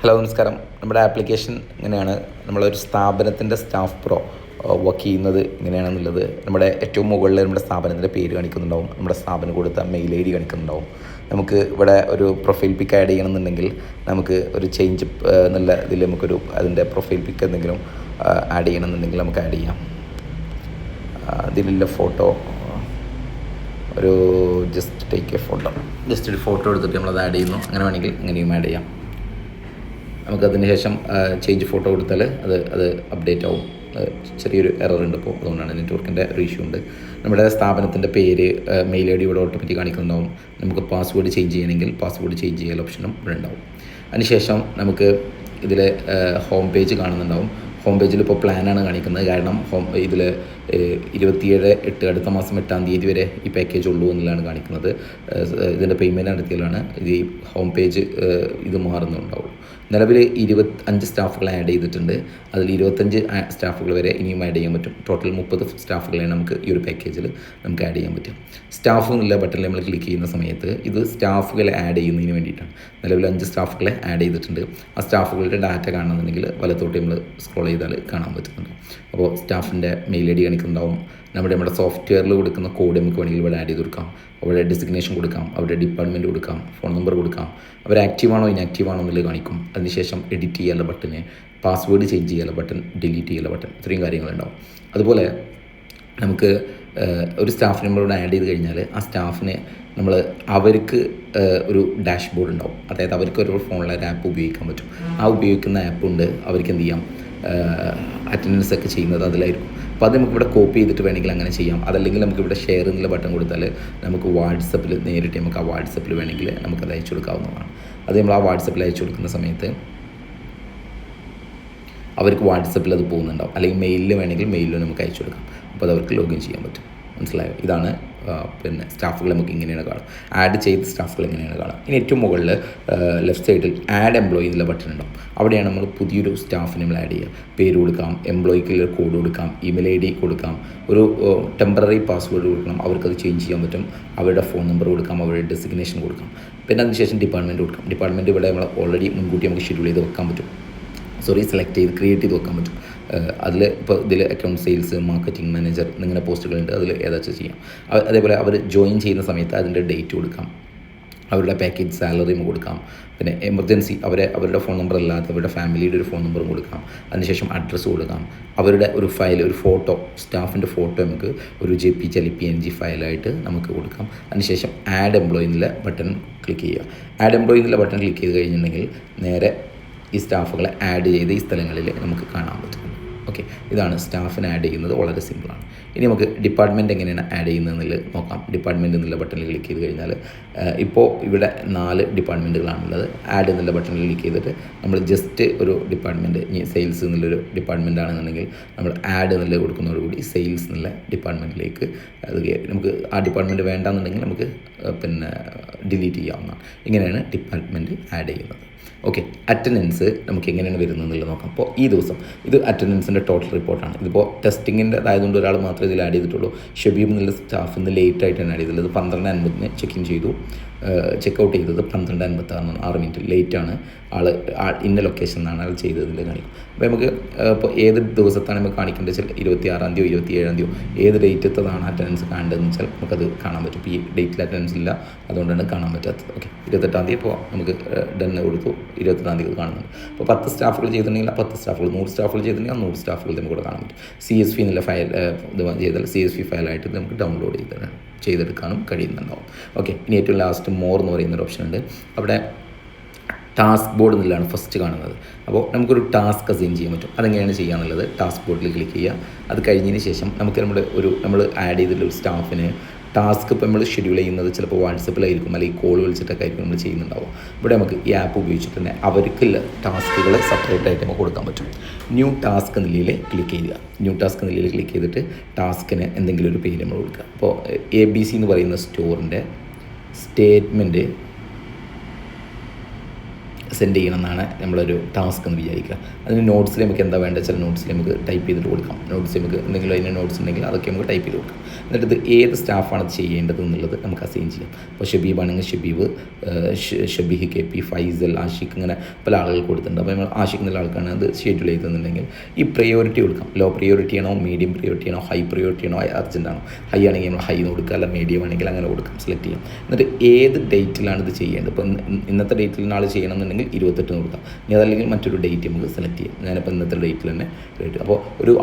Hello നമസ്കാരം. നമ്മുടെ application ഇങ്ങനെയാണ്. നമ്മളൊരു സ്ഥാപനത്തിൻ്റെ സ്റ്റാഫ് പ്രോ വർക്ക് ചെയ്യുന്നത് ഇങ്ങനെയാണെന്നുള്ളത് നമ്മുടെ ഏറ്റവും മുകളിൽ നമ്മുടെ സ്ഥാപനത്തിൻ്റെ പേര് കാണിക്കുന്നുണ്ടാവും, നമ്മുടെ സ്ഥാപനം കൊടുത്ത മെയിൽ ഐ ഡി കാണിക്കുന്നുണ്ടാവും. നമുക്ക് ഇവിടെ ഒരു പ്രൊഫൈൽ പിക്ക് ആഡ് ചെയ്യണമെന്നുണ്ടെങ്കിൽ നമുക്ക് ഒരു ചേഞ്ച് എന്നുള്ള ഇതിൽ നമുക്കൊരു അതിൻ്റെ പ്രൊഫൈൽ പിക്ക് എന്തെങ്കിലും ആഡ് ചെയ്യണമെന്നുണ്ടെങ്കിൽ നമുക്ക് ആഡ് ചെയ്യാം. ഇതിലുള്ള ഫോട്ടോ ഒരു just take A photo, just ഒരു ഫോട്ടോ എടുത്തിട്ട് നമ്മളത് ആഡ് ചെയ്യുന്നു. അങ്ങനെ വേണമെങ്കിൽ ഇങ്ങനെയും ആഡ് ചെയ്യാം. നമുക്കതിന് ശേഷം ചേഞ്ച് ഫോട്ടോ കൊടുത്താൽ അത് അപ്ഡേറ്റ് ആവും. ചെറിയൊരു എറർ ഉണ്ട്, ഇപ്പോൾ അതുകൊണ്ടാണ് നെറ്റ്വർക്കിൻ്റെ ഒരു ഇഷ്യൂ ഉണ്ട്. നമ്മുടെ സ്ഥാപനത്തിൻ്റെ പേര് മെയിൽ ഐ ഡി ഇവിടെ ഓട്ടോമാറ്റിക് കാണിക്കുന്നുണ്ടാവും. നമുക്ക് പാസ്വേഡ് ചേഞ്ച് ചെയ്യണമെങ്കിൽ പാസ്വേഡ് ചേഞ്ച് ചെയ്യാൻ ഓപ്ഷനും ഇവിടെ ഉണ്ടാവും. അതിനുശേഷം നമുക്ക് ഇതിൽ ഹോം പേജ് കാണുന്നുണ്ടാവും. ഹോം പേജിൽ ഇപ്പോൾ പ്ലാനാണ് കാണിക്കുന്നത്, കാരണം ഇതിൽ 27/8 അടുത്ത മാസം 8-ാം തീയതി വരെ ഈ പാക്കേജ് ഉള്ളൂ എന്നുള്ളതാണ് കാണിക്കുന്നത്. ഇതിൻ്റെ പേയ്മെൻറ്റ് നടത്തിയാലാണ് ഇത് ഈ ഹോം പേജ് ഇത് മാറുന്നുണ്ടാവുള്ളൂ. നിലവിൽ 25 സ്റ്റാഫുകൾ ആഡ് ചെയ്തിട്ടുണ്ട്. അതിൽ 25 സ്റ്റാഫുകൾ വരെ ഇനിയും ആഡ് ചെയ്യാൻ പറ്റും. ടോട്ടൽ 30 സ്റ്റാഫുകളെയാണ് നമുക്ക് ഈ ഒരു പാക്കേജിൽ നമുക്ക് ആഡ് ചെയ്യാൻ പറ്റും. സ്റ്റാഫ് എന്നുള്ള ബട്ടണിൽ നമ്മൾ ക്ലിക്ക് ചെയ്യുന്ന സമയത്ത് ഇത് സ്റ്റാഫുകളെ ആഡ് ചെയ്യുന്നതിന് വേണ്ടിയിട്ടാണ്. നിലവിൽ 5 സ്റ്റാഫുകളെ ആഡ് ചെയ്തിട്ടുണ്ട്. ആ സ്റ്റാഫുകളുടെ ഡാറ്റ കാണണമെന്നുണ്ടെങ്കിൽ വലത്തോട്ട് നമ്മൾ സ്ക്രോൾ ചെയ്താൽ കാണാൻ പറ്റുന്നുണ്ട്. അപ്പോൾ സ്റ്റാഫിൻ്റെ മെയിൽ ഐ ഡി കാണിക്കുന്നുണ്ടാവും. നമ്മുടെ സോഫ്റ്റ്വെയറിൽ കൊടുക്കുന്ന കോഡ് നമുക്ക് വേണമെങ്കിൽ ഇവിടെ ആഡ് ചെയ്ത് കൊടുക്കാം. അവിടെ ഡെസിഗ്നേഷൻ കൊടുക്കാം, അവിടെ ഡിപ്പാർട്ട്മെൻറ്റ് കൊടുക്കാം, ഫോൺ നമ്പർ കൊടുക്കാം. അവർ ആക്റ്റീവാണോ ഇനാക്റ്റീവാണോ എന്നുള്ളത് കാണിക്കും. അതിനുശേഷം എഡിറ്റ് ചെയ്യാനുള്ള ബട്ടന്, പാസ്വേഡ് ചേഞ്ച് ചെയ്യാനുള്ള ബട്ടൺ, ഡിലീറ്റ് ചെയ്യാനുള്ള ബട്ടൺ, ഇത്രയും കാര്യങ്ങളുണ്ടാവും. അതുപോലെ നമുക്ക് ഒരു സ്റ്റാഫ് നമ്പറോട് ആഡ് ചെയ്ത് കഴിഞ്ഞാൽ ആ സ്റ്റാഫിനെ അവർക്ക് ഒരു ഡാഷ്ബോർഡ് ഉണ്ടാവും. അതായത് അവർക്ക് ഒരു ഫോണിലെ ഒരു ആപ്പ് ഉപയോഗിക്കാൻ പറ്റും. ആ ഉപയോഗിക്കുന്ന ആപ്പ് കൊണ്ട് അവർക്ക് എന്ത് ചെയ്യാം, അറ്റൻഡൻസ് ഒക്കെ ചെയ്യുന്നത് അതിലായിരിക്കും. അപ്പോൾ അത് നമുക്കിവിടെ കോപ്പി ചെയ്തിട്ട് വേണമെങ്കിൽ അങ്ങനെ ചെയ്യാം. അതല്ലെങ്കിൽ നമുക്കിവിടെ ഷെയർ എന്നുള്ള ബട്ടൺ കൊടുത്താൽ നമുക്ക് വാട്സപ്പിൽ നേരിട്ട് നമുക്ക് ആ വാട്സപ്പിൽ വേണമെങ്കിൽ നമുക്കത് അയച്ചു കൊടുക്കാവുന്നതാണ്. അത് നമ്മൾ ആ വാട്സപ്പിൽ അയച്ചു കൊടുക്കുന്ന സമയത്ത് അവർക്ക് വാട്സപ്പിൽ അത് പോകുന്നുണ്ടാവും. അല്ലെങ്കിൽ മെയിലിൽ വേണമെങ്കിൽ മെയിലിൽ നമുക്ക് അയച്ചു കൊടുക്കാം. അപ്പോൾ അത് അവർക്ക് ലോഗിൻ ചെയ്യാൻ പറ്റും. മനസ്സിലായോ? ഇതാണ് സ്റ്റാഫുകൾ നമുക്ക് ഇങ്ങനെയാണ് കാണുക. ആഡ് ചെയ്ത സ്റ്റാഫുകൾ ഇങ്ങനെയാണ് കാണുക. ഇനി ഏറ്റവും മുകളിൽ ലെഫ്റ്റ് സൈഡിൽ ആഡ് എംപ്ലോയി എന്നുള്ള ബട്ടൺ ഉണ്ടാവും. അവിടെയാണ് നമ്മൾ പുതിയൊരു സ്റ്റാഫിനെ നമ്മൾ ആഡ് ചെയ്യുക. പേര് കൊടുക്കാം, എംപ്ലോയിക്ക് കോഡ് കൊടുക്കാം, ഇമെയിൽ ഐ ഡി കൊടുക്കാം, ഒരു ടെമ്പററി പാസ്വേഡ് കൊടുക്കണം. അവർക്കത് ചേഞ്ച് ചെയ്യാൻ പറ്റും. അവരുടെ ഫോൺ നമ്പർ കൊടുക്കാം, അവരുടെ ഡെസിഗ്നേഷൻ കൊടുക്കാം. പിന്നെ അതിനുശേഷം ഡിപ്പാർട്ട്മെൻറ്റ് കൊടുക്കാം. ഡിപ്പാർട്ട്മെൻറ്റ് ഇവിടെ നമ്മൾ ഓൾറെഡി മുൻകൂട്ടി നമുക്ക് ഷെഡ്യൂൾ ചെയ്ത് വെക്കാൻ പറ്റും. സെലക്ട് ചെയ്ത് ക്രിയേറ്റ് ചെയ്ത് വെക്കാൻ പറ്റും. അതിൽ ഇപ്പോൾ ഇതിൽ അക്കൗണ്ട് സെയിൽസ്, മാർക്കറ്റിംഗ് മാനേജർ എന്നിങ്ങനെ പോസ്റ്റുകളുണ്ട്. അതിൽ ഏതാച്ചാൽ ചെയ്യാം. അതേപോലെ അവർ ജോയിൻ ചെയ്യുന്ന സമയത്ത് അതിൻ്റെ ഡേറ്റ് കൊടുക്കാം, അവരുടെ പാക്കേജ് സാലറിയും കൊടുക്കാം. പിന്നെ എമർജൻസി അവരുടെ ഫോൺ നമ്പർ അല്ലാതെ അവരുടെ ഫാമിലിയുടെ ഒരു ഫോൺ നമ്പറും കൊടുക്കാം. അതിനുശേഷം അഡ്രസ്സ് കൊടുക്കാം. അവരുടെ ഒരു ഫയൽ, ഒരു ഫോട്ടോ, സ്റ്റാഫിൻ്റെ ഫോട്ടോ നമുക്ക് ഒരു JPG അല്ലെങ്കിൽ PNG ഫയലായിട്ട് നമുക്ക് കൊടുക്കാം. അതിനുശേഷം ആഡ് എംപ്ലോയി എന്നുള്ള ബട്ടൺ ക്ലിക്ക് ചെയ്യുക. ആഡ് എംപ്ലോയി എന്നുള്ള ബട്ടൺ ക്ലിക്ക് ചെയ്ത് കഴിഞ്ഞിട്ടുണ്ടെങ്കിൽ നേരെ ഈ സ്റ്റാഫുകളെ ആഡ് ചെയ്ത് ഈ സ്ഥലങ്ങളിൽ നമുക്ക് കാണാൻ പറ്റും. ഓക്കെ, ഇതാണ് സ്റ്റാഫിനെ ആഡ് ചെയ്യുന്നത്. വളരെ സിമ്പിളാണ്. ഇനി നമുക്ക് ഡിപ്പാർട്ട്മെൻറ്റ് എങ്ങനെയാണ് ആഡ് ചെയ്യുന്നതെന്നുള്ളത് നോക്കാം. ഡിപ്പാർട്ട്മെൻറ്റ് എന്നുള്ള ബട്ടണിൽ ക്ലിക്ക് ചെയ്ത് കഴിഞ്ഞാൽ ഇപ്പോൾ ഇവിടെ 4 ഡിപ്പാർട്ട്മെൻറ്റുകളാണുള്ളത്. ആഡ് എന്നുള്ള ബട്ടണിൽ ക്ലിക്ക് ചെയ്തിട്ട് നമ്മൾ ജസ്റ്റ് ഒരു ഡിപ്പാർട്ട്മെൻറ്റ്, ഇനി സെയിൽസ് എന്നുള്ളൊരു ഡിപ്പാർട്ട്മെൻറ്റ് ആണെന്നുണ്ടെങ്കിൽ നമ്മൾ ആഡ് എന്നുള്ളത് കൊടുക്കുന്നതോടുകൂടി സെയിൽസ് എന്നുള്ള ഡിപ്പാർട്ട്മെൻറ്റിലേക്ക് അത് നമുക്ക് ആ ഡിപ്പാർട്ട്മെൻറ്റ് വേണ്ടാന്നുണ്ടെങ്കിൽ നമുക്ക് ഡിലീറ്റ് ചെയ്യാവുന്നതാണ്. ഇങ്ങനെയാണ് ഡിപ്പാർട്ട്മെൻറ്റ് ആഡ് ചെയ്യുന്നത്. ഓക്കെ, അറ്റൻഡൻസ് നമുക്ക് എങ്ങനെയാണ് വരുന്നത് എന്നുള്ളത് നോക്കാം. അപ്പോൾ ഈ ദിവസം ഇത് അറ്റൻഡൻസിൻ്റെ ടോട്ടൽ റിപ്പോർട്ടാണ്. ഇതിപ്പോൾ ടെസ്റ്റിങ്ങിൻ്റെ ആയതുകൊണ്ട് ഒരാൾ മാത്രമേ ഇതിൽ ആഡ് ചെയ്തിട്ടുള്ളൂ. ഷബീബ് എന്നുള്ള സ്റ്റാഫ് ഇന്ന് ലേറ്റ് ആയിട്ടാണ് ആഡ് ചെയ്തിട്ടുള്ളത്. 12:50 ചെക്ക് ഇൻ ചെയ്തു. ചെക്കൗട്ട് ചെയ്തത് 12:56, 6 മിനിറ്റ് ലേറ്റാണ്. ഇന്ന ലൊക്കേഷൻ എന്നാണ് ആൾ ചെയ്തതിൽ കാണിക്കും. അപ്പോൾ നമുക്ക് ഇപ്പോൾ ഏത് ദിവസത്താണ് നമുക്ക് കാണിക്കേണ്ടത് വെച്ചാൽ 26-ാം തീയതി 27-ാം തീയതി ഏത് ഡേറ്റത്തതാണ് അറ്റൻഡൻസ് കാണേണ്ടതെന്ന് വെച്ചാൽ നമുക്കത് കാണാൻ പറ്റും. ഇപ്പോൾ ഈ ഡേറ്റിൽ അറ്റൻഡൻസ് ഇല്ല, അതുകൊണ്ടാണ് കാണാൻ പറ്റാത്തത്. ഓക്കെ, 28-ാം തീയതി ഇപ്പോൾ നമുക്ക് ഡണ്ണ് കൊടുത്തു. 22-ാം തീയതി കാണുന്നുണ്ട്. അപ്പോൾ 10 സ്റ്റാഫുകൾ ചെയ്തിട്ടുണ്ടെങ്കിൽ 10 സ്റ്റാഫുകൾ, 100 സ്റ്റാഫുകൾ ചെയ്തിട്ടുണ്ടെങ്കിൽ 100 സ്റ്റാഫുകൾ നമുക്ക് ഇവിടെ കാണാൻ പറ്റും. CSV എന്നുള്ള ഫയൽ ഇത് ചെയ്താൽ CSV ഫയലായിട്ട് നമുക്ക് ഡൗൺലോഡ് ചെയ്തെടുക്കാനും കഴിയുന്നുണ്ടാവും. ഓക്കെ, ഇനി ഏറ്റവും ലാസ്റ്റ് മോർ എന്ന് പറയുന്നൊരു ഓപ്ഷൻ ഉണ്ട്. അവിടെ ടാസ്ക് ബോർഡ് എന്നുള്ളതാണ് ഫസ്റ്റ് കാണുന്നത്. അപ്പോൾ നമുക്കൊരു ടാസ്ക് അസൈൻ ചെയ്യാൻ പറ്റും. അതെങ്ങനെയാണ് ചെയ്യാന്നുള്ളത് ടാസ്ക് ബോർഡിൽ ക്ലിക്ക് ചെയ്യുക. അത് കഴിഞ്ഞതിന് ശേഷം നമുക്ക് നമ്മൾ ആഡ് ചെയ്തിട്ടുള്ള ഒരു സ്റ്റാഫിന് ടാസ്ക് ഇപ്പോൾ നമ്മൾ ഷെഡ്യൂൾ ചെയ്യുന്നത് ചിലപ്പോൾ വാട്സപ്പിലായിരിക്കും, അല്ലെങ്കിൽ കോൾ വിളിച്ചിട്ടൊക്കെ ആയിരിക്കും നമ്മൾ ചെയ്യുന്നുണ്ടാവും. ഇവിടെ നമുക്ക് ഈ ആപ്പ് ഉപയോഗിച്ചിട്ട് തന്നെ അവർക്കുള്ള ടാസ്കുകൾ സെപ്പറേറ്റ് ആയിട്ട് നമുക്ക് കൊടുക്കാൻ പറ്റും. ന്യൂ ടാസ്ക് നിലയിൽ ക്ലിക്ക് ചെയ്യുക. ന്യൂ ടാസ്ക് നിലയിൽ ക്ലിക്ക് ചെയ്തിട്ട് ടാസ്കിന് എന്തെങ്കിലും ഒരു പേര് നമ്മൾ കൊടുക്കുക. അപ്പോൾ ABC എന്ന് പറയുന്ന സ്റ്റോറിൻ്റെ സെൻഡ് ചെയ്യണം എന്നാണ് നമ്മളൊരു ടാസ്ക് എന്ന് വിചാരിക്കുക. അതിന് നോട്ട്സിൽ നമുക്ക് എന്താ വേണ്ടത് വെച്ചാൽ നോട്ട്സിൽ നമുക്ക് ടൈപ്പ് ചെയ്തിട്ട് കൊടുക്കാം. നോട്ട്സ് നമുക്ക് എന്തെങ്കിലും അതിന് നോട്ട്സ് ഉണ്ടെങ്കിൽ അതൊക്കെ നമുക്ക് ടൈപ്പ് ചെയ്ത് കൊടുക്കാം. എന്നിട്ട് ഇത് ഏത് സ്റ്റാഫാണ് അത് ചെയ്യേണ്ടത് എന്നുള്ളത് നമുക്ക് അസൈൻ ചെയ്യാം. അപ്പോൾ ഷബീബ് ആണെങ്കിൽ ഷബീബ്, ഷബീഹ് കെ പി, ഫൈസൽ, ആഷിഖ്, ഇങ്ങനെ പല ആളുകൾ കൊടുത്തിട്ടുണ്ട്. അപ്പോൾ നമ്മൾ ആഷിഖ് എന്നുള്ള ആൾക്കാണ് അത് ഷെഡ്യൂൾ ചെയ്തെന്നുണ്ടെങ്കിൽ ഈ പ്രയോറിറ്റി കൊടുക്കാം. ലോ പ്രയോറിറ്റി ആണോ, മീഡിയം പ്രയോറിറ്റി ആണോ, ഹൈ പ്രയോറിറ്റി ആണോ, അർജൻറ്റ് ആണോ. ഹൈ ആണെങ്കിൽ നമ്മൾ ഹൈ എന്ന് കൊടുക്കുക, അല്ല മീഡിയം ആണെങ്കിൽ അങ്ങനെ കൊടുക്കാം, സെലക്ട് ചെയ്യാം. എന്നിട്ട് ഏത് ഡേറ്റിലാണ് ഇത് ചെയ്യേണ്ടത്. ഇപ്പോൾ ഇന്നത്തെ ഡേറ്റിൽ നാൾ ചെയ്യണമെന്നുണ്ടെങ്കിൽ 28 കൊടുക്കാം. ഇനി അതല്ലെങ്കിൽ മറ്റൊരു ഡേറ്റ് നമുക്ക് സെലക്ട് ചെയ്യാം. ഞാനിപ്പോൾ ഇന്നത്തെ ഡേറ്റിൽ തന്നെ ഡേറ്റ്. അപ്പോൾ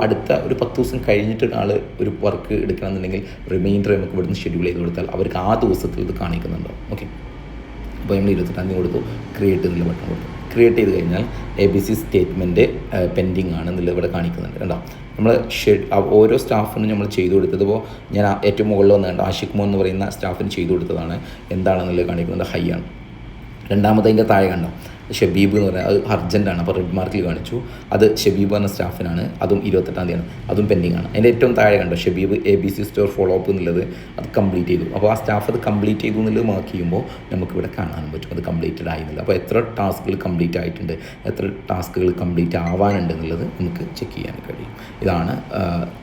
അടുത്ത ഒരു 10 ദിവസം കഴിഞ്ഞിട്ട് ആൾ ഒരു വർക്ക് എടുക്കണമെന്നുണ്ടെങ്കിൽ റിമൈൻഡർ നമുക്ക് ഇവിടുന്ന് ഷെഡ്യൂൾ ചെയ്ത് കൊടുത്താൽ അവർക്ക് ആ ദിവസത്തിൽ ഇത് കാണിക്കുന്നുണ്ടോ. ഓക്കെ, അപ്പോൾ നമ്മൾ 28 കൊടുത്തു, ക്രിയേറ്റ് എന്നുള്ള ബട്ടൺ കൊടുത്തു. ക്രിയേറ്റ് ചെയ്ത് കഴിഞ്ഞാൽ ABC സ്റ്റേറ്റ്മെൻറ്റ് പെൻഡിങ് ആണ് എന്നുള്ളത് ഇവിടെ കാണിക്കുന്നുണ്ട്. കണ്ടോ, നമ്മൾ ഓരോ സ്റ്റാഫിനും നമ്മൾ ചെയ്തു കൊടുത്തത്. ഇപ്പോൾ ഞാൻ ഏറ്റവും മുകളിൽ വന്ന് കണ്ടോ, ആഷിഖ് മോൻ എന്ന് പറയുന്ന സ്റ്റാഫിന് ചെയ്തു കൊടുത്തതാണ്. എന്താണെന്നുള്ളത് കാണിക്കുന്നത് ഹൈ ആണ്. രണ്ടാമത്തതിൻ്റെ താഴെ കണ്ടോ ഷബീബ് എന്ന് പറഞ്ഞാൽ അത് അർജൻറ്റാണ്, അപ്പോൾ റെഡ് മാർക്കിൽ കാണിച്ചു. അത് ഷബീബ് എന്ന സ്റ്റാഫിനാണ്, അതും 28 തീയതിയാണ്, അതും പെൻഡിങ് ആണ്. അതിൻ്റെ ഏറ്റവും താഴെ കണ്ടോ Shabeeb ABC store follow up എന്നുള്ളത് അത് കംപ്ലീറ്റ് ചെയ്തു. അപ്പോൾ ആ സ്റ്റാഫ് അത് കംപ്ലീറ്റ് ചെയ്തു എന്നുള്ളത് മാർക്ക് ചെയ്യുമ്പോൾ നമുക്കിവിടെ കാണാനും പറ്റും അത് കംപ്ലീറ്റഡ് ആയിരുന്നില്ല. അപ്പോൾ എത്ര ടാസ്കുകൾ കംപ്ലീറ്റ് ആയിട്ടുണ്ട്, എത്ര ടാസ്കുകൾ കംപ്ലീറ്റ് ആവാനുണ്ട് എന്നുള്ളത് നമുക്ക് ചെക്ക് ചെയ്യാൻ കഴിയും. ഇതാണ്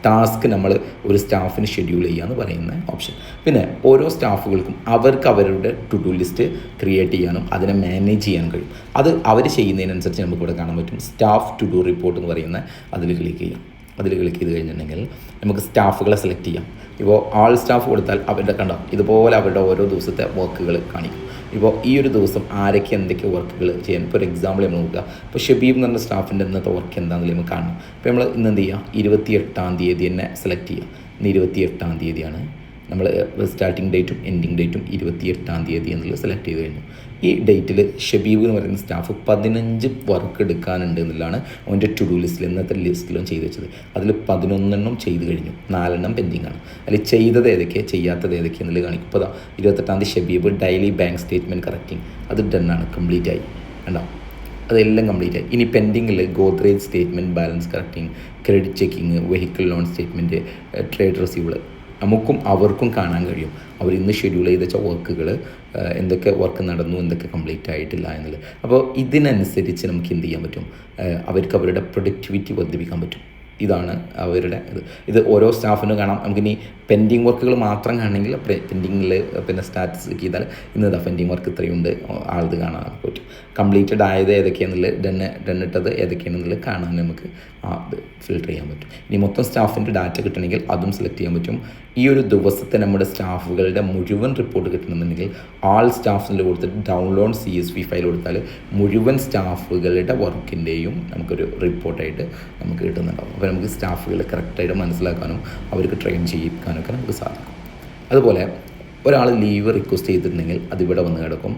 ടാസ്ക് നമ്മൾ ഒരു സ്റ്റാഫിന് ഷെഡ്യൂൾ ചെയ്യുക എന്ന് പറയുന്ന ഓപ്ഷൻ. പിന്നെ ഓരോ സ്റ്റാഫുകൾക്കും അവർക്ക് അവരുടെ ടു ഡു ലിസ്റ്റ് ക്രിയേറ്റ് ചെയ്യാനും അതിനെ മാനേജ് ചെയ്യാനും കഴിയും. അത് അവർ ചെയ്യുന്നതിനനുസരിച്ച് നമുക്കിവിടെ കാണാൻ പറ്റും. സ്റ്റാഫ് ടു ഡു റിപ്പോർട്ട് എന്ന് പറയുന്ന അതിൽ ക്ലിക്ക് ചെയ്യാം. അതിൽ ക്ലിക്ക് ചെയ്ത് കഴിഞ്ഞിട്ടുണ്ടെങ്കിൽ നമുക്ക് സ്റ്റാഫുകളെ സെലക്ട് ചെയ്യാം. ഇപ്പോൾ ആൾ സ്റ്റാഫ് കൊടുത്താൽ അവരുടെ കണ്ടോ ഇതുപോലെ അവരുടെ ഓരോ ദിവസത്തെ വർക്കുകൾ കാണിക്കും. ഇപ്പോൾ ഈ ഒരു ദിവസം ആരൊക്കെ എന്തൊക്കെ വർക്കുകൾ ചെയ്യാൻ. ഇപ്പോൾ ഒരു എക്സാമ്പിൾ നമ്മൾ നോക്കുക. ഇപ്പോൾ ഷബീബ് എന്ന് പറഞ്ഞ സ്റ്റാഫിൻ്റെ ഇന്നത്തെ വർക്ക് എന്താണെന്ന് നമുക്ക് കാണണം. ഇപ്പോൾ നമ്മൾ ഇന്ന് എന്ത് ചെയ്യുക, 28 തീയതി തന്നെ സെലക്ട് ചെയ്യുക. ഇന്ന് 28 തീയതിയാണ്. നമ്മൾ സ്റ്റാർട്ടിങ് ഡേറ്റും എൻഡിങ് ഡേറ്റും 28 തീയതി എന്നുള്ളത് സെലക്ട് ചെയ്ത് കഴിഞ്ഞു. ഈ ഡേറ്റിൽ ഷബീബ് എന്ന് പറയുന്ന സ്റ്റാഫ് 15 വർക്ക് എടുക്കാനുണ്ട് എന്നുള്ളതാണ് അവൻ്റെ ടു ഡു ലിസ്റ്റിൽ ഇന്നത്തെ ലിസ്റ്റിലും ചെയ്ത് വെച്ചത്. അതിൽ 11 ചെയ്ത് കഴിഞ്ഞു, 4 പെൻഡിങ് ആണ്. അതിൽ ചെയ്തത് ഏതൊക്കെ, ചെയ്യാത്തത് ഏതൊക്കെ എന്നുള്ളത് കാണിക്കും. ഇപ്പോൾ 28 Shabeeb daily bank statement correcting അത് ഡണ്ണാണ്, കംപ്ലീറ്റ് ആയി. കണ്ടോ, അതെല്ലാം കംപ്ലീറ്റ് ആയി. ഇനി പെൻഡിങ്ങിൽ Godrej statement, balance correcting, credit checking, vehicle loan statement, trade receivable നമുക്കും അവർക്കും കാണാൻ കഴിയും. അവർ ഇന്ന് ഷെഡ്യൂൾ ചെയ്ത വെച്ച വർക്കുകൾ എന്തൊക്കെ വർക്ക് നടന്നു, എന്തൊക്കെ കംപ്ലീറ്റ് ആയിട്ടില്ല എന്നുള്ളത്. അപ്പോൾ ഇതിനനുസരിച്ച് നമുക്ക് എന്ത് ചെയ്യാൻ പറ്റും, അവർക്ക് അവരുടെ പ്രൊഡക്ടിവിറ്റി വർദ്ധിപ്പിക്കാൻ പറ്റും. ഇതാണ് അവരുടെ ഇത് ഓരോ സ്റ്റാഫിനും കാണാം. നമുക്കിനി പെൻഡിങ് വർക്കുകൾ മാത്രം കാണണമെങ്കിൽ പെൻഡിങ്ങിൽ പിന്നെ സ്റ്റാറ്റസ് ചെയ്താൽ ഇന്ന് പെൻഡിങ് വർക്ക് ഇത്രയുണ്ട് ആളത് കാണാൻ പറ്റും. കംപ്ലീറ്റഡ് ആയത് ഏതൊക്കെയാണെന്നുള്ളത് ഡണ്ണിട്ടത് ഏതൊക്കെയാണെന്നുള്ളത് കാണാൻ നമുക്ക് അത് ഫിൽട്ടർ ചെയ്യാൻ പറ്റും. ഇനി മൊത്തം സ്റ്റാഫിൻ്റെ ഡാറ്റ കിട്ടണമെങ്കിൽ അതും സെലക്ട് ചെയ്യാൻ പറ്റും. ഈ ഒരു ദിവസത്തെ നമ്മുടെ സ്റ്റാഫുകളുടെ മുഴുവൻ റിപ്പോർട്ട് കിട്ടണമെന്നുണ്ടെങ്കിൽ ആൾ സ്റ്റാഫിൽ കൊടുത്തിട്ട് ഡൗൺലോഡ് CSV ഫയൽ കൊടുത്താൽ മുഴുവൻ സ്റ്റാഫുകളുടെ വർക്കിൻ്റെയും നമുക്കൊരു റിപ്പോർട്ടായിട്ട് നമുക്ക് കിട്ടുന്നുണ്ടാവും. അപ്പോൾ നമുക്ക് സ്റ്റാഫുകളെ കറക്റ്റായിട്ട് മനസ്സിലാക്കാനും അവർക്ക് ട്രെയിൻ ചെയ്യിക്കാനൊക്കെ നമുക്ക് സാധിക്കും. അതുപോലെ ഒരാൾ ലീവ് റിക്വസ്റ്റ് ചെയ്തിട്ടുണ്ടെങ്കിൽ അതിവിടെ വന്ന് കിടക്കും.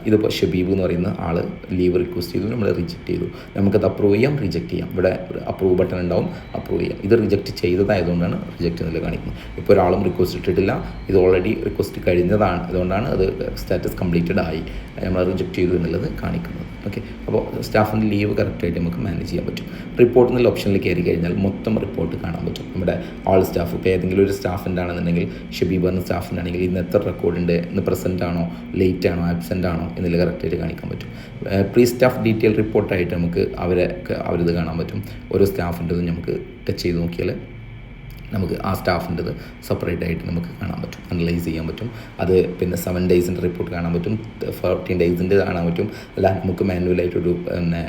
ഇതിപ്പോൾ ഷബീബ് എന്ന് പറയുന്ന ആൾ ലീവ് റിക്വസ്റ്റ് ചെയ്തു, നമ്മൾ റിജക്റ്റ് ചെയ്തു. നമുക്കത് അപ്രൂവ് ചെയ്യാം, റിജക്റ്റ് ചെയ്യാം. ഇവിടെ അപ്രൂവ് ബട്ടൺ ഉണ്ടാവും, അപ്രൂവ് ചെയ്യാം. ഇത് റിജക്റ്റ് ചെയ്തതായതുകൊണ്ടാണ് റിജക്റ്റ് എന്നുള്ളത് കാണിക്കുന്നത്. ഇപ്പോൾ ഒരാളും റിക്വസ്റ്റ് ഇട്ടിട്ടില്ല, ഇത് ഓൾറെഡി റിക്വസ്റ്റ് കഴിഞ്ഞതാണ്, അതുകൊണ്ടാണ് അത് സ്റ്റാറ്റസ് കംപ്ലീറ്റഡ് ആയി, നമ്മൾ റിജക്റ്റ് ചെയ്തു എന്നുള്ളത് കാണിക്കുന്നത്. ഓക്കെ, അപ്പോൾ സ്റ്റാഫിൻ്റെ ലീവ് കറക്റ്റായിട്ട് നമുക്ക് മാനേജ് ചെയ്യാൻ പറ്റും. റിപ്പോർട്ട് എന്നുള്ള ഓപ്ഷനിൽ കയറി കഴിഞ്ഞാൽ മൊത്തം റിപ്പോർട്ട് കാണാൻ പറ്റും. നമ്മുടെ ആൾ സ്റ്റാഫ് ഇപ്പോൾ ഏതെങ്കിലും ഒരു സ്റ്റാഫിൻ്റെ ആണെന്നുണ്ടെങ്കിൽ ഷബീബ് എന്ന സ്റ്റാഫിൻ്റെ ആണെങ്കിൽ ഇന്ന് എത്ര റെക്കോർഡുണ്ട്, ഇന്ന് പ്രസൻറ്റ് ആണോ, ലേറ്റ് ആണോ, ആബ്സെൻ്റ് ആണോ എന്നുള്ളത് കറക്റ്റായിട്ട് കാണിക്കാൻ പറ്റും. പ്രീ സ്റ്റാഫ് ഡീറ്റെയിൽ റിപ്പോർട്ടായിട്ട് നമുക്ക് അവരിത് കാണാൻ പറ്റും. ഓരോ സ്റ്റാഫിൻ്റെത് നമുക്ക് ടച്ച് ചെയ്ത് നോക്കിയാൽ നമുക്ക് ആ സ്റ്റാഫിൻ്റെത് സെപ്പറേറ്റ് ആയിട്ട് നമുക്ക് കാണാൻ പറ്റും, അനലൈസ് ചെയ്യാൻ പറ്റും. അത് പിന്നെ 7 ഡേയ്സിൻ്റെ റിപ്പോർട്ട് കാണാൻ പറ്റും, 14 ഡേയ്സിൻ്റെ കാണാൻ പറ്റും. അല്ല നമുക്ക് മാനുവലായിട്ടൊരു പിന്നെ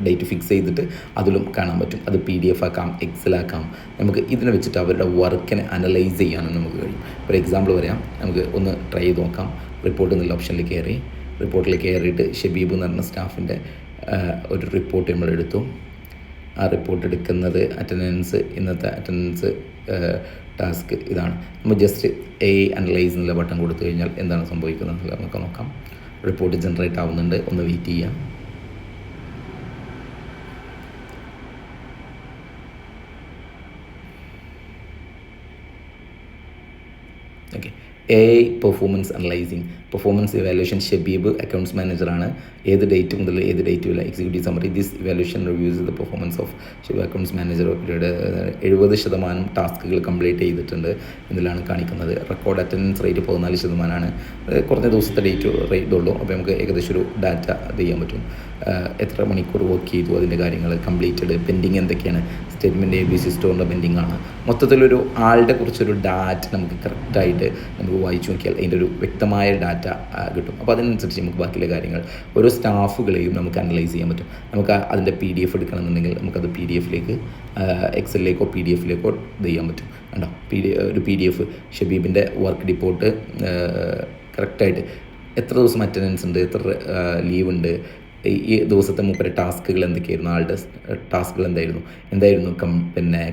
ഡേറ്റ് ഫിക്സ് ചെയ്തിട്ട് അതിലും കാണാൻ പറ്റും. അത് PDF ആക്കാം, Excel ആക്കാം. നമുക്ക് ഇതിനെ വെച്ചിട്ട് അവരുടെ വർക്കിനെ അനലൈസ് ചെയ്യാനും നമുക്ക് കഴിയും. ഒരു എക്സാമ്പിൾ പറയാം, നമുക്ക് ഒന്ന് ട്രൈ ചെയ്ത് നോക്കാം. റിപ്പോർട്ട് എന്നുള്ള ഓപ്ഷനിൽ കയറി റിപ്പോർട്ടിൽ കയറിയിട്ട് ഷബീബ് എന്ന് പറഞ്ഞ സ്റ്റാഫിൻ്റെ ഒരു റിപ്പോർട്ട് നമ്മളെടുത്തു. ആ റിപ്പോർട്ട് എടുക്കുന്നത് അറ്റൻഡൻസ്, ഇന്നത്തെ അറ്റൻഡൻസ് ടാസ്ക് ഇതാണ്. നമ്മൾ ജസ്റ്റ് അനലൈസ് എന്നുള്ള ബട്ടൺ കൊടുത്തു കഴിഞ്ഞാൽ എന്താണ് സംഭവിക്കുന്നത് നമുക്ക് നോക്കാം. റിപ്പോർട്ട് ജനറേറ്റ് ആവുന്നുണ്ട്, ഒന്ന് വെയിറ്റ് ചെയ്യാം. Okay, performance analysing, performance evaluation. Shabeeb accounts മാനേജറാണ്. ഏത് ഡേറ്റ് മുതൽ ഏത് ഡേറ്റ് വരെ executive summary. This evaluation reviews the performance of Shabeeb accounts manager. 70% ടാസ്കുകൾ കംപ്ലീറ്റ് ചെയ്തിട്ടുണ്ട് എന്നതിലാണ് കാണിക്കുന്നത്. Record attendance rate 14%. കുറഞ്ഞ ദിവസത്തെ റേറ്റ് ഉള്ളൂ. അപ്പോൾ നമുക്ക് ഏകദേശം ഒരു ഡാറ്റ അത് ചെയ്യാൻ പറ്റും. എത്ര മണിക്കൂർ വർക്ക് ചെയ്തു, അതിൻ്റെ കാര്യങ്ങൾ, കംപ്ലീറ്റഡ്, പെൻഡിങ് എന്തൊക്കെയാണ്, സ്റ്റേറ്റ്മെൻറ്റ് ABC സ്റ്റോറിൻ്റെ പെൻഡിങ് ആണ്. മൊത്തത്തിലൊരു ആളുടെ കുറിച്ചൊരു ഡാറ്റ നമുക്ക് കറക്റ്റായിട്ട് നമുക്ക് വായിച്ചു നോക്കിയാൽ അതിൻ്റെ ഒരു വ്യക്തമായ ഡാറ്റ കിട്ടും. അപ്പോൾ അതിനനുസരിച്ച് നമുക്ക് ബാക്കിയുള്ള കാര്യങ്ങൾ ഓരോ സ്റ്റാഫുകളെയും നമുക്ക് അനലൈസ് ചെയ്യാൻ പറ്റും. നമുക്ക് അതിൻ്റെ PDF എടുക്കണമെന്നുണ്ടെങ്കിൽ നമുക്കത് PDF-ലേക്ക് എക്സലിലേക്കോ PDF-ലേക്കോ ഇത് ചെയ്യാൻ പറ്റും. കണ്ടോ, ഒരു PDF ഷബീബിൻ്റെ വർക്ക് റിപ്പോർട്ട് കറക്റ്റായിട്ട് എത്ര ദിവസം അറ്റൻഡൻസ് ഉണ്ട്, എത്ര ലീവ് ഉണ്ട്, ഈ ദിവസത്തെ മൂപ്പരെ ടാസ്കുകൾ എന്തൊക്കെയായിരുന്നു, ആളുടെ ടാസ്കുകൾ എന്തായിരുന്നു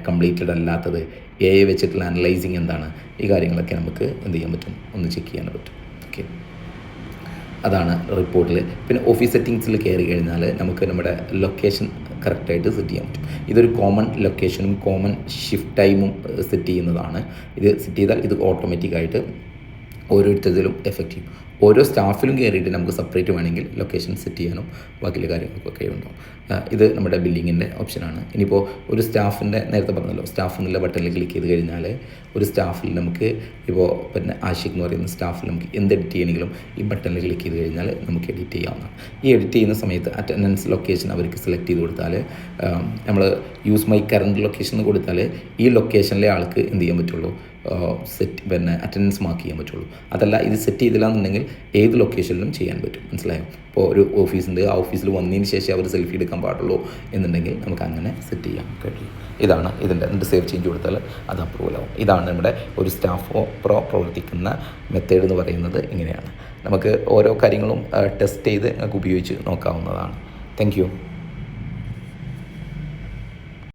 കംപ്ലീറ്റഡ് അല്ലാത്തത്, AI വെച്ചിട്ടുള്ള അനലൈസിങ് എന്താണ്, ഈ കാര്യങ്ങളൊക്കെ നമുക്ക് എന്ത് ചെയ്യാൻ പറ്റും, ഒന്ന് ചെക്ക് ചെയ്യാൻ പറ്റും. ഓക്കെ, അതാണ് റിപ്പോർട്ടിൽ. പിന്നെ ഓഫീസ് സെറ്റിങ്സിൽ കയറി കഴിഞ്ഞാൽ നമുക്ക് നമ്മുടെ ലൊക്കേഷൻ കറക്റ്റായിട്ട് സെറ്റ് ചെയ്യാൻ പറ്റും. ഇതൊരു കോമൺ ലൊക്കേഷനും കോമൺ ഷിഫ്റ്റ് ടൈമും സെറ്റ് ചെയ്യുന്നതാണ്. ഇത് സെറ്റ് ചെയ്താൽ ഇത് ഓട്ടോമാറ്റിക്കായിട്ട് ഓരോരുത്തരിലും എഫക്റ്റ് ചെയ്യും. ഓരോ സ്റ്റാഫിലും കയറിയിട്ട് നമുക്ക് സെപ്പറേറ്റ് വേണമെങ്കിൽ ലൊക്കേഷൻ സെറ്റ് ചെയ്യാനും ബാക്കിയുള്ള കാര്യങ്ങൾക്കൊക്കെ ഉണ്ടാവും. ഇത് നമ്മുടെ ബില്ലിങ്ങിൻ്റെ ഓപ്ഷനാണ്. ഇനിയിപ്പോൾ ഒരു സ്റ്റാഫിൻ്റെ നേരത്തെ പറഞ്ഞല്ലോ, സ്റ്റാഫ് എന്നുള്ള ബട്ടണിൽ ക്ലിക്ക് ചെയ്ത് കഴിഞ്ഞാൽ ഒരു സ്റ്റാഫിൽ നമുക്ക് ഇപ്പോൾ ആഷിഖ് എന്ന് പറയുന്ന സ്റ്റാഫിൽ നമുക്ക് എന്ത് എഡിറ്റ് ചെയ്യണമെങ്കിലും ഈ ബട്ടണിൽ ക്ലിക്ക് ചെയ്ത് കഴിഞ്ഞാൽ നമുക്ക് എഡിറ്റ് ചെയ്യാവുന്നതാണ്. ഈ എഡിറ്റ് ചെയ്യുന്ന സമയത്ത് അറ്റൻഡൻസ് ലൊക്കേഷൻ അവർക്ക് സെലക്ട് ചെയ്ത് കൊടുത്താൽ, നമ്മൾ യൂസ് മൈ കറണ്ട് ലൊക്കേഷൻ എന്ന് കൊടുത്താൽ ഈ ലൊക്കേഷനിലെ ആൾക്ക് എന്ത് ചെയ്യാൻ പറ്റുള്ളൂ, അറ്റൻഡൻസ് മാർക്ക് ചെയ്യാൻ പറ്റുള്ളൂ. അതല്ല ഇത് സെറ്റ് ചെയ്തില്ല എന്നുണ്ടെങ്കിൽ ഏത് ലൊക്കേഷനിലും ചെയ്യാൻ പറ്റും. മനസ്സിലായോ? ഇപ്പോൾ ഒരു ഓഫീസുണ്ട്, ആ ഓഫീസിൽ വന്നതിന് ശേഷം അവർ സെൽഫി എടുക്കാൻ പാടുള്ളൂ എന്നുണ്ടെങ്കിൽ നമുക്ക് അങ്ങനെ സെറ്റ് ചെയ്യാൻ കഴിയും. ഇതാണ് എന്നിട്ട് സേവ് ചേഞ്ച് കൊടുത്താൽ അത് അപ്രൂവൽ ആവും. ഇതാണ് നമ്മുടെ ഒരു സ്റ്റാഫ് പ്രവർത്തിക്കുന്ന മെത്തേഡ് എന്ന് പറയുന്നത്. ഇങ്ങനെയാണ് നമുക്ക് ഓരോ കാര്യങ്ങളും ടെസ്റ്റ് ചെയ്ത് നമുക്ക് ഉപയോഗിച്ച് നോക്കാവുന്നതാണ്. Thank you.